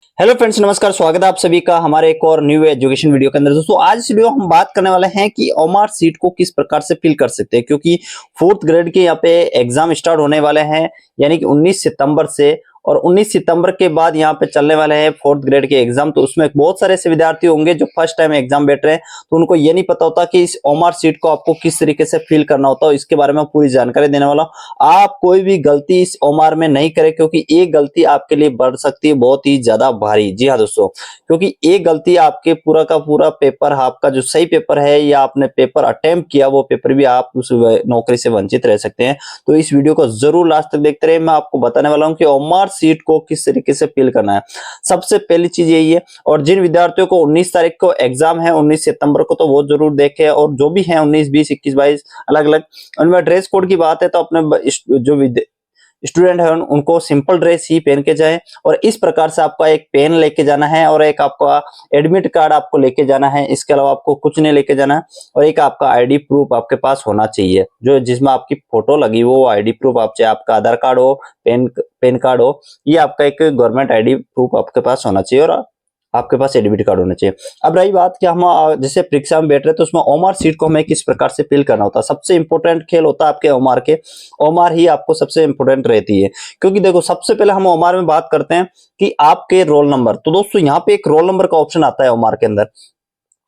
Hello friends, नमस्कार। स्वागत है आप सभी का हमारे एक और न्यू एजुकेशन वीडियो के अंदर। दोस्तों, आज इस वीडियो हम बात करने वाले हैं कि ओमार सीट को किस प्रकार से फिल कर सकते हैं, क्योंकि फोर्थ ग्रेड के यहाँ पे एग्जाम स्टार्ट होने वाले हैं, यानी कि 19 सितंबर से। और 19 सितंबर के बाद यहाँ पे चलने वाले हैं फोर्थ ग्रेड के एग्जाम। तो उसमें बहुत सारे ऐसे विद्यार्थी होंगे जो फर्स्ट टाइम एग्जाम बैठ रहे हैं, तो उनको ये नहीं पता होता कि इस ओमार सीट को आपको किस तरीके से फिल करना होता है। इसके बारे में पूरी जानकारी देने वाला हूं। आप कोई भी गलती इस ओमार में नहीं करें, क्योंकि एक गलती आपके लिए बढ़ सकती है बहुत ही ज्यादा भारी। जी हाँ दोस्तों, क्योंकि एक गलती आपके पूरा का पूरा पेपर, आपका जो सही पेपर है या आपने पेपर अटेम्प्ट किया, वो पेपर भी आप उस नौकरी से वंचित रह सकते हैं। तो इस वीडियो को जरूर लास्ट तक देखते रहे। मैं आपको बताने वाला हूं कि ओमार सीट को किस तरीके से फिल करना है। सबसे पहली चीज यही है, और जिन विद्यार्थियों को 19 तारीख को एग्जाम है, 19 सितंबर को, तो वो जरूर देखें। और जो भी है 19, 20, 21, 22 अलग अलग, उनमें ड्रेस कोड की बात है तो अपने जो स्टूडेंट है उनको सिंपल ड्रेस ही पहन के जाएं। और इस प्रकार से आपका एक पेन लेके जाना है और एक आपका एडमिट कार्ड आपको लेके जाना है। इसके अलावा आपको कुछ नहीं लेके जाना है। और एक आपका आईडी प्रूफ आपके पास होना चाहिए, जो जिसमें आपकी फोटो लगी वो आईडी प्रूफ। आप चाहे आपका आधार कार्ड हो, पेन कार्ड हो, ये आपका एक गवर्नमेंट आईडी प्रूफ आपके पास होना चाहिए, और आपके पास एडमिट कार्ड होना चाहिए। अब रही बात कि हम जैसे परीक्षा में बैठ रहे, तो उसमें ओमार सीट को हमें किस प्रकार से फिल करना होता है। सबसे इंपॉर्टेंट खेल होता है आपके ओमार के। ओमार ही आपको सबसे इंपॉर्टेंट रहती है, क्योंकि देखो, सबसे पहले हम ओमार में बात करते हैं कि आपके रोल नंबर। तो दोस्तों, यहाँ पे एक रोल नंबर का ऑप्शन आता है ओमार के अंदर।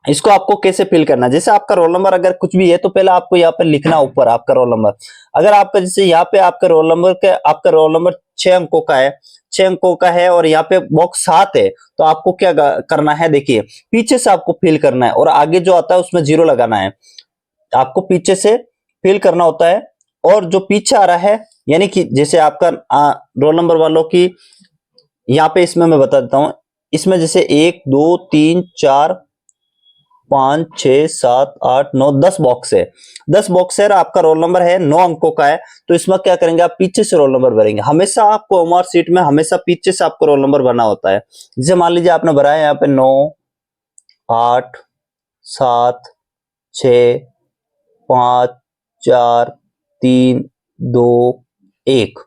इसको आपको कैसे फिल करना है, जैसे आपका रोल नंबर अगर कुछ भी है तो पहले आपको यहाँ पे लिखना ऊपर आपका रोल नंबर। अगर आपका जैसे यहाँ पे आपका रोल नंबर 6 अंकों का है, 6 अंकों का है, और यहाँ पे बॉक्स 7 है, तो आपको क्या करना है, देखिए, पीछे से आपको फिल करना है और आगे जो आता है उसमें 0 लगाना है। आपको पीछे से फिल करना होता है। और जो पीछे आ रहा है, यानी कि जैसे आपका रोल नंबर वालों की, यहाँ पे इसमें मैं बता देता हूं। इसमें जैसे 1 2 3 4 5 6 7 8 9 10 बॉक्स है। 10 बॉक्स है, आपका रोल नंबर है 9 अंकों का है। तो इसमें क्या करेंगे, आप पीछे से रोल नंबर भरेंगे। हमेशा आपको ओमार सीट में हमेशा पीछे से आपको रोल नंबर भरना होता है। जैसे मान लीजिए आपने भरा है यहाँ पे 9 8 7 6 5 4 3 2 1,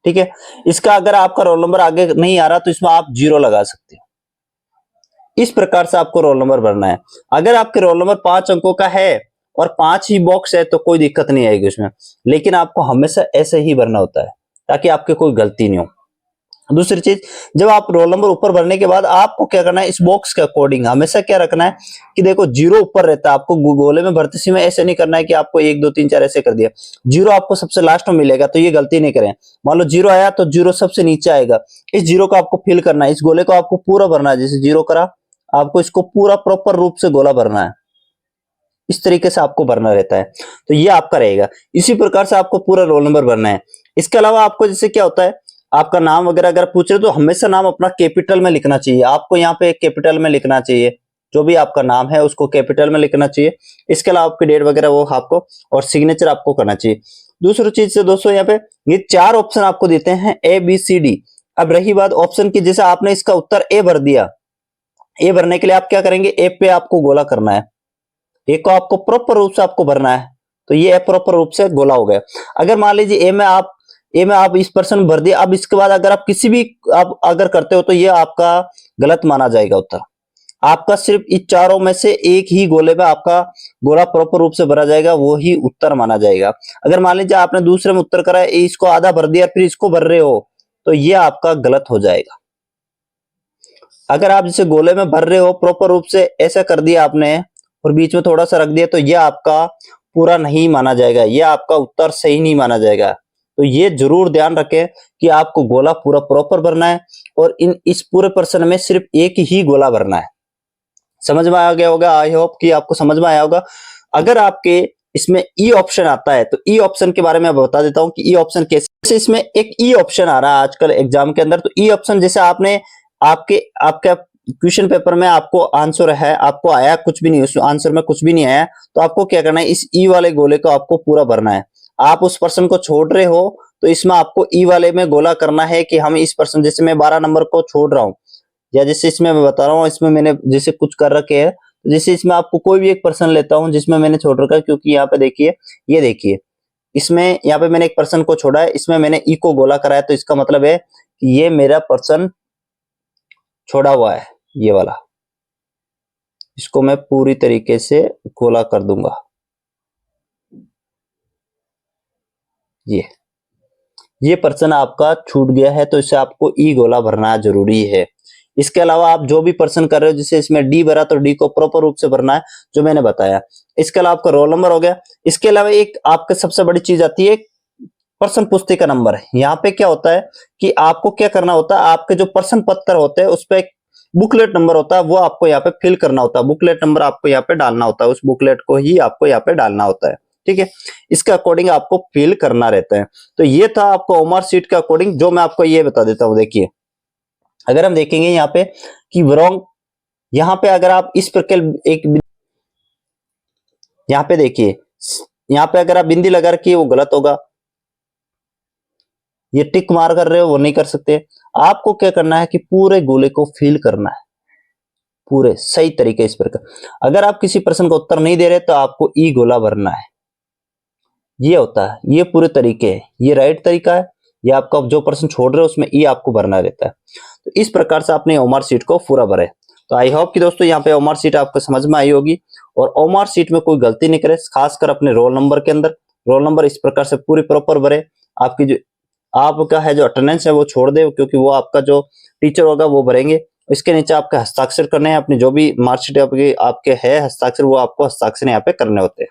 ठीक है। इसका अगर आपका रोल नंबर आगे नहीं आ रहा तो इसमें आप 0 लगा सकते हो। इस प्रकार से आपको रोल नंबर भरना है। अगर आपके रोल नंबर 5 अंकों का है और 5 ही बॉक्स है तो कोई दिक्कत नहीं आएगी उसमें, लेकिन आपको हमेशा ऐसे ही भरना होता है ताकि आपके कोई गलती नहीं हो। दूसरी चीज, जब आप रोल नंबर ऊपर भरने के बाद आपको क्या करना है, इस बॉक्स के अकॉर्डिंग हमेशा क्या रखना है कि देखो 0 ऊपर रहता है। आपको गोले में भरते समय ऐसे नहीं करना है कि आपको 1 2 3 4 ऐसे कर दिया। 0 आपको सबसे लास्ट में मिलेगा, तो ये गलती नहीं करें। मान लो 0 आया तो 0 सबसे नीचे आएगा। इस 0 को आपको फिल करना है, इस गोले को आपको पूरा भरना है। जैसे 0 करा, आपको इसको पूरा प्रॉपर रूप से गोला भरना है। इस तरीके से आपको भरना रहता है, तो ये आपका रहेगा। इसी प्रकार से आपको पूरा रोल नंबर भरना है। इसके अलावा आपको जैसे क्या होता है, आपका नाम वगैरह अगर पूछ रहे हो तो हमेशा नाम अपना कैपिटल में लिखना चाहिए। आपको यहाँ पे कैपिटल में लिखना चाहिए, जो भी आपका नाम है उसको कैपिटल में लिखना चाहिए। इसके अलावा आपकी डेट वगैरह वो आपको, और सिग्नेचर आपको करना चाहिए। दूसरी चीज से दोस्तों, यहाँ पे ये 4 ऑप्शन आपको देते हैं, ABCD। अब रही बात ऑप्शन की, जैसे आपने इसका उत्तर ए भर दिया, ए भरने के लिए आप क्या करेंगे, ए पे आपको गोला करना है। ए को आपको प्रॉपर रूप से आपको भरना है, तो ये प्रॉपर रूप से गोला हो गया। अगर मान लीजिए ए में आप इस पर्सन भर दिया, अब इसके बाद अगर आप किसी भी आप अगर करते हो तो ये आपका गलत माना जाएगा उत्तर। आपका सिर्फ इस चारों में से एक ही गोले में आपका गोला प्रॉपर रूप से भरा जाएगा, वो ही उत्तर माना जाएगा। अगर मान लीजिए आपने दूसरे में उत्तर करा है, इसको आधा भर दिया फिर इसको भर रहे हो, तो ये आपका गलत हो जाएगा। अगर आप जैसे गोले में भर रहे हो प्रॉपर रूप से, ऐसा कर दिया आपने और बीच में थोड़ा सा रख दिया, तो यह आपका पूरा नहीं माना जाएगा, यह आपका उत्तर सही नहीं माना जाएगा। तो ये जरूर ध्यान रखें कि आपको गोला पूरा प्रॉपर भरना है, और इस पूरे प्रश्न में सिर्फ एक ही गोला भरना है। समझ में आ गया होगा, आई होप कि आपको समझ में आया होगा। अगर आपके इसमें ई ऑप्शन आता है, तो ई ऑप्शन के बारे में बता देता हूं कि ई ऑप्शन कैसे। इसमें एक ई ऑप्शन आ रहा है आजकल एग्जाम के अंदर। तो ई ऑप्शन जैसे आपने आपके क्वेश्चन पेपर में आपको आंसर है, आपको आया कुछ भी नहीं, उस आंसर में कुछ भी नहीं आया, तो आपको क्या करना है, इस ई वाले गोले को आपको पूरा भरना है। आप उस पर्सन को छोड़ रहे हो तो इसमें आपको ई वाले में गोला करना है कि हम इस पर्सन, जैसे मैं 12 नंबर को छोड़ रहा हूँ, या जैसे इसमें मैं बता रहा हूँ, इसमें मैंने जैसे कुछ कर रखे है, जैसे इसमें आपको कोई भी एक पर्सन लेता हूँ जिसमें मैंने छोड़ रखा है, क्योंकि यहाँ पे देखिए, ये देखिए, इसमें यहाँ पे मैंने एक पर्सन को छोड़ा है, इसमें मैंने ई को गोला कराया, तो इसका मतलब है कि ये मेरा पर्सन छोड़ा हुआ है ये वाला, इसको मैं पूरी तरीके से गोला कर दूंगा। ये पर्सन आपका छूट गया है, तो इसे आपको ई गोला भरना जरूरी है। इसके अलावा आप जो भी पर्सन कर रहे हो, जैसे इसमें डी भरा तो डी को प्रॉपर रूप से भरना है जो मैंने बताया। इसके अलावा आपका रोल नंबर हो गया। इसके अलावा एक आपके सबसे बड़ी चीज आती है पर्सन पुस्तिका नंबर। यहाँ पे क्या होता है कि आपको क्या करना होता है, आपके जो पर्सन पत्र होते हैं उस पर एक बुकलेट नंबर होता है, वो आपको यहाँ पे फिल करना होता है। बुकलेट नंबर आपको यहाँ पे डालना होता है, उस बुकलेट को ही आपको यहाँ पे डालना होता है। ठीक है, इसके अकॉर्डिंग आपको फिल करना रहता है। तो ये था आपको ओमार शीट के अकॉर्डिंग, जो मैं आपको ये बता देता हूँ। देखिए, अगर हम देखेंगे यहाँ पे कि रॉन्ग, यहाँ पे अगर आप इस प्रकार एक, यहाँ पे देखिए, यहाँ पे अगर आप बिंदी लगा रखी है वो गलत होगा। ये टिक मार कर रहे हो वो नहीं कर सकते। आपको क्या करना है कि पूरे गोले को फिल करना है पूरे सही तरीके इस प्रकार। अगर आप किसी प्रश्न का उत्तर नहीं दे रहे तो आपको ई गोला भरना है। ये होता है, ये पूरे तरीके है, ये राइट तरीका है। ये आपका जो प्रश्न छोड़ रहे हो उसमें ई आपको भरना रहता है। तो इस प्रकार से आपने ओमार शीट को पूरा भरे। तो आई होप कि दोस्तों यहाँ पे ओमार शीट आपको समझ में आई होगी। और ओमार शीट में कोई गलती नहीं करे, खासकर अपने रोल नंबर के अंदर। रोल नंबर इस प्रकार से पूरी प्रॉपर भरे। आपकी जो आपका है जो अटेंडेंस है वो छोड़ दे, क्योंकि वो आपका जो टीचर होगा वो भरेंगे। इसके नीचे आपके हस्ताक्षर करने हैं, अपनी जो भी मार्कशीट आपके है हस्ताक्षर, वो आपको हस्ताक्षर यहाँ पे करने होते हैं।